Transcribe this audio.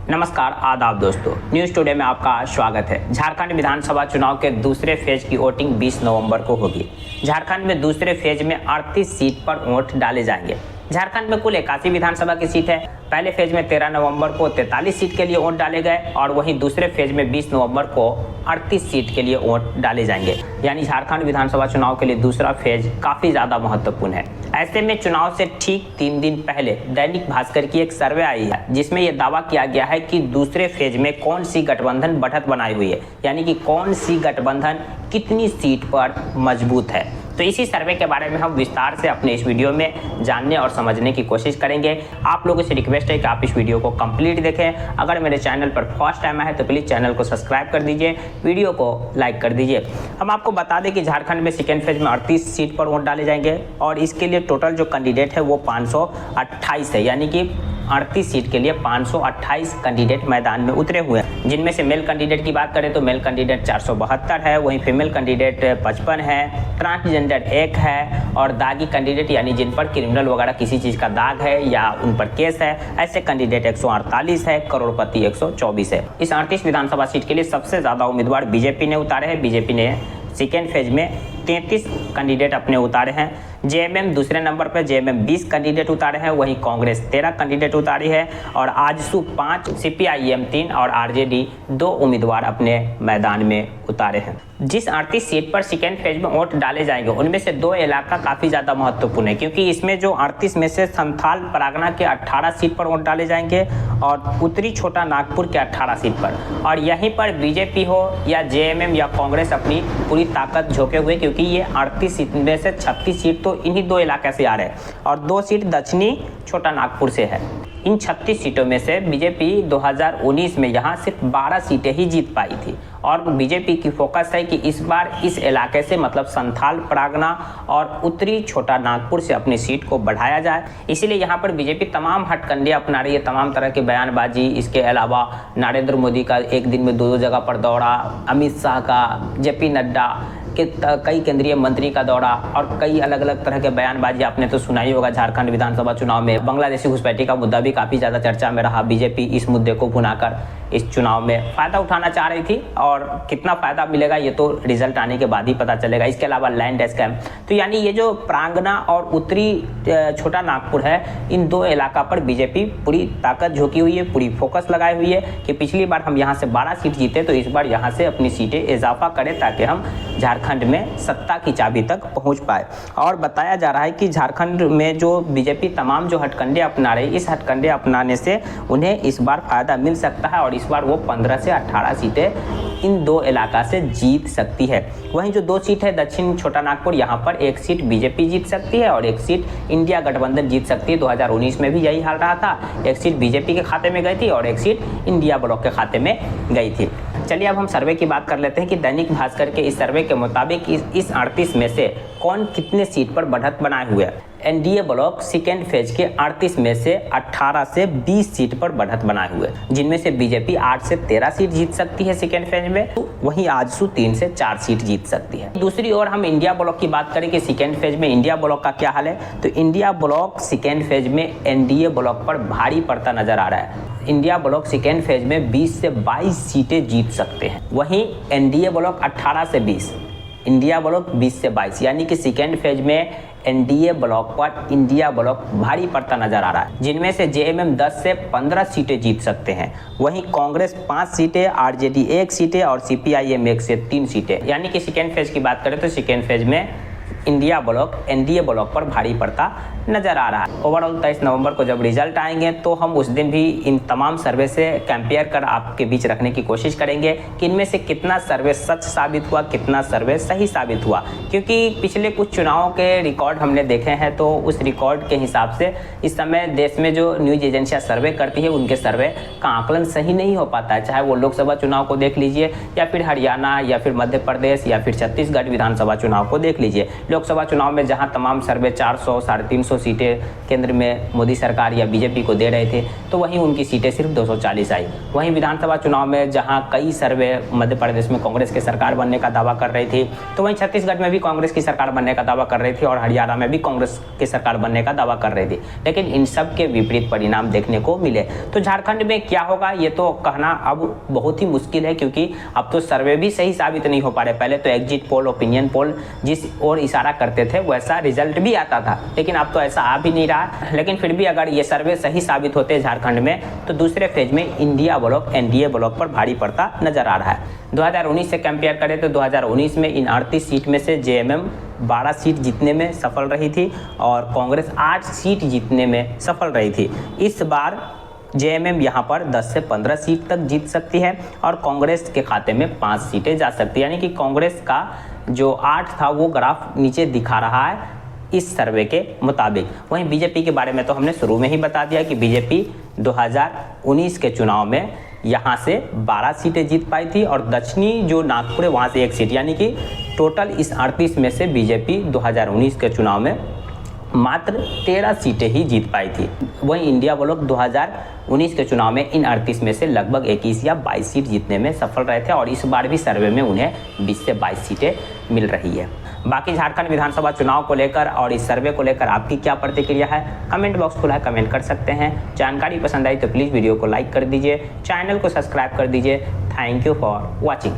नमस्कार, आदाब दोस्तों। न्यूज़ टुडे में आपका स्वागत है। झारखंड विधानसभा चुनाव के दूसरे फेज की वोटिंग 20 नवंबर को होगी। झारखंड में दूसरे फेज में 38 सीट पर वोट डाले जाएंगे। झारखंड में कुल 81 विधानसभा की सीट है। पहले फेज में 13 नवंबर को 43 सीट के लिए वोट डाले गए और वहीं दूसरे फेज में 20 नवंबर को 38 सीट के लिए वोट डाले जाएंगे। यानी झारखंड विधानसभा चुनाव के लिए दूसरा फेज काफ़ी ज़्यादा महत्वपूर्ण है। ऐसे में चुनाव से ठीक 3 दिन पहले दैनिक भास्कर की एक सर्वे आई है जिसमें यह दावा किया गया है कि दूसरे फेज में कौन सी गठबंधन बढ़त बनाई हुई है, यानी कि कौन सी गठबंधन कितनी सीट पर मजबूत है। तो इसी सर्वे के बारे में हम विस्तार से अपने इस वीडियो में जानने और समझने की कोशिश करेंगे। आप लोगों से रिक्वेस्ट है कि आप इस वीडियो को कंप्लीट देखें। अगर मेरे चैनल पर फर्स्ट टाइम आए तो प्लीज़ चैनल को सब्सक्राइब कर दीजिए, वीडियो को लाइक कर दीजिए। हम आपको बता दें कि झारखंड में सेकेंड फेज में 38 सीट पर वोट डाले जाएंगे और इसके लिए टोटल जो कैंडिडेट है वो 528 है, यानी कि 38 सीट के लिए 528 कैंडिडेट मैदान में उतरे हुए हैं। जिनमें से मेल कैंडिडेट की बात करें तो मेल कैंडिडेट 472 है, वहीं फीमेल कैंडिडेट 55 है, ट्रांसजेंडर 1 है और दागी कैंडिडेट यानी जिन पर क्रिमिनल वगैरह किसी चीज़ का दाग है या उन पर केस है, ऐसे कैंडिडेट 148 है, करोड़पति 124 है। इस 38 विधानसभा सीट के लिए सबसे ज़्यादा उम्मीदवार बीजेपी ने उतारे हैं। बीजेपी ने सेकेंड फेज में 33 कैंडिडेट अपने उतारे हैं। जेएमएम दूसरे नंबर पर, जेएमएम 20 कैंडिडेट उतारे हैं, वहीं कांग्रेस 13 कैंडिडेट उतारी है और आजसू 5, सीपीआईएम 3 और आरजेडी 2 उम्मीदवार अपने मैदान में उतारे हैं। जिस 38 सीट पर सेकेंड फेज में वोट डाले जाएंगे उनमें से 2 इलाका काफ़ी ज़्यादा महत्वपूर्ण है, क्योंकि इसमें जो 38 में से संथाल परगना के 18 सीट पर वोट डाले जाएंगे और उत्तरी छोटा नागपुर के 18 सीट पर, और यहीं पर बीजेपी हो या जेएमएम या कांग्रेस अपनी पूरी ताकत झोंके हुए, क्योंकि ये 38 सीट में से 36 सीट तो इन्हीं 2 इलाके से आ रहे हैं और 2 सीट दक्षिणी छोटा नागपुर से है। इन 36 सीटों में से बीजेपी 2019 में यहाँ सिर्फ 12 सीटें ही जीत पाई थी और बीजेपी की फोकस है कि इस बार इस इलाके से मतलब संथाल परगना और उत्तरी छोटा नागपुर से अपनी सीट को बढ़ाया जाए। इसीलिए यहाँ पर बीजेपी तमाम हथकंडे अपना रही है, तमाम तरह की बयानबाजी। इसके अलावा नरेंद्र मोदी का एक दिन में 2 जगह पर दौरा, अमित शाह का, जेपी नड्डा के कई केंद्रीय मंत्री का दौरा और कई अलग अलग तरह के बयानबाजी आपने तो सुना ही होगा। झारखंड विधानसभा चुनाव में बांग्लादेशी घुसपैठी का मुद्दा भी काफ़ी ज़्यादा चर्चा में रहा। बीजेपी इस मुद्दे को भुनाकर इस चुनाव में फ़ायदा उठाना चाह रही थी और कितना फ़ायदा मिलेगा ये तो रिजल्ट आने के बाद ही पता चलेगा। इसके अलावा लैंड स्कैम, तो यानी ये जो प्रांगना और उत्तरी छोटा नागपुर है, इन 2 इलाका पर बीजेपी पूरी ताकत झोंकी हुई है, पूरी फोकस लगाई हुई है कि पिछली बार हम यहाँ से 12 सीट जीते तो इस बार यहाँ से अपनी सीटें इजाफा करें ताकि हम झारखंड में सत्ता की चाबी तक पहुँच पाए। और बताया जा रहा है कि झारखंड में जो बीजेपी तमाम जो हथकंडे अपना रही, इस हथकंडे अपनाने से उन्हें इस बार फ़ायदा मिल सकता है और इस बार वो 15 से 18 सीटें इन 2 इलाका से जीत सकती है। वहीं जो 2 सीट है दक्षिण छोटा नागपुर, यहाँ पर 1 सीट बीजेपी जीत सकती है और 1 सीट इंडिया गठबंधन जीत सकती है। 2019 में भी यही हाल रहा था, 1 सीट बीजेपी के खाते में गई थी और 1 सीट इंडिया ब्लॉक के खाते में गई थी। चलिए अब हम सर्वे की बात कर लेते हैं कि दैनिक भास्कर के इस सर्वे के मुताबिक इस 38 में से कौन कितने सीट पर बढ़त बनाए हुए है। एनडीए ब्लॉक सेकेंड फेज के 38 में से 18 से 20 सीट पर बढ़त बनाए हुए, जिनमें से बीजेपी 8 से 13 सीट जीत सकती है सेकेंड फेज में, वहीं आजसू 3 से 4 सीट जीत सकती है। दूसरी ओर हम इंडिया ब्लॉक की बात करें कि सेकेंड फेज में इंडिया ब्लॉक का क्या हाल है, तो इंडिया ब्लॉक सेकेंड फेज में एनडीए ब्लॉक पर भारी पड़ता नजर आ रहा है। इंडिया ब्लॉक सेकेंड फेज में 20 से 22 सीटें जीत सकते हैं, वहीं एनडीए ब्लॉक 18 से 20, इंडिया ब्लॉक 20 से 22, यानी कि सेकेंड फेज में एनडीए ब्लॉक पर इंडिया ब्लॉक भारी पड़ता नजर आ रहा है, जिनमें से जेएमएम 10 से 15 सीटें जीत सकते हैं, वहीं कांग्रेस 5 सीटें, आरजेडी 1 सीटें और सीपीआईएम 1 से 3 सीटें। यानी कि सेकेंड फेज की बात करें तो सेकेंड फेज में इंडिया ब्लॉक एनडीए ब्लॉक पर भारी पड़ता नजर आ रहा है। ओवरऑल 23 नवंबर को जब रिजल्ट आएंगे तो हम उस दिन भी इन तमाम सर्वे से कंपेयर कर आपके बीच रखने की कोशिश करेंगे कि इनमें से कितना सर्वे सच साबित हुआ, कितना सर्वे सही साबित हुआ, क्योंकि पिछले कुछ चुनावों के रिकॉर्ड हमने देखे हैं तो उस रिकॉर्ड के हिसाब से इस समय देश में जो न्यूज एजेंसियाँ सर्वे करती है उनके सर्वे का आकलन सही नहीं हो पाता है। चाहे वो लोकसभा चुनाव को देख लीजिए या फिर हरियाणा या फिर मध्य प्रदेश या फिर छत्तीसगढ़ विधानसभा चुनाव को देख लीजिए। लोकसभा चुनाव में जहां तमाम सर्वे 400 350 सीटें केंद्र में मोदी सरकार या बीजेपी को दे रहे थे, तो वहीं उनकी सीटें सिर्फ 240 आई। वहीं विधानसभा चुनाव में जहां कई सर्वे मध्य प्रदेश में कांग्रेस की सरकार बनने का दावा कर रही थी, तो वहीं छत्तीसगढ़ में भी कांग्रेस की सरकार बनने का दावा कर रही थी और हरियाणा में भी कांग्रेस की सरकार बनने का दावा कर रही थी। लेकिन इन सब के विपरीत परिणाम देखने को मिले। तो झारखंड में क्या होगा ये तो कहना अब बहुत ही मुश्किल है, क्योंकि अब तो सर्वे भी सही साबित नहीं हो पा रहे। पहले तो एग्जिट पोल, ओपिनियन पोल जिस ओर इशारा करते थे वैसा रिजल्ट भी आता था, लेकिन अब तो ऐसा आ भी नहीं रहा। लेकिन फिर भी अगर ये सर्वे सही साबित होते झारखंड में, तो दूसरे फेज में इंडिया ब्लॉक एनडीए ब्लॉक पर भारी पड़ता नजर आ रहा है। 2019 से कंपेयर करें तो 2019 में इन 38 सीट में से जेएमएम 12 सीट जीतने में सफल रही थी और कांग्रेस 8 सीट जीतने में सफल रही थी। इस बार जेएमएम यहाँ पर 10 से 15 सीट तक जीत सकती है और कांग्रेस के खाते में 5 सीटें जा सकती है। यानी कि कांग्रेस का जो 8 था वो ग्राफ नीचे दिखा रहा है इस सर्वे के मुताबिक। वहीं बीजेपी के बारे में तो हमने शुरू में ही बता दिया कि बीजेपी 2019 के चुनाव में यहाँ से 12 सीटें जीत पाई थी और दक्षिणी जो नागपुर है वहाँ से 1 सीट, यानी कि टोटल इस 38 में से बीजेपी 2019 के चुनाव में मात्र 13 सीटें ही जीत पाई थी। वहीं इंडिया ब्लॉक 2019 के चुनाव में इन 38 में से लगभग 21 या 22 सीट जीतने में सफल रहे थे और इस बार भी सर्वे में उन्हें 20 से 22 सीटें मिल रही है। बाकी झारखंड विधानसभा चुनाव को लेकर और इस सर्वे को लेकर आपकी क्या प्रतिक्रिया है, कमेंट बॉक्स खुला है, कमेंट कर सकते हैं। जानकारी पसंद आई तो प्लीज़ वीडियो को लाइक कर दीजिए, चैनल को सब्सक्राइब कर दीजिए। Thank you for watching.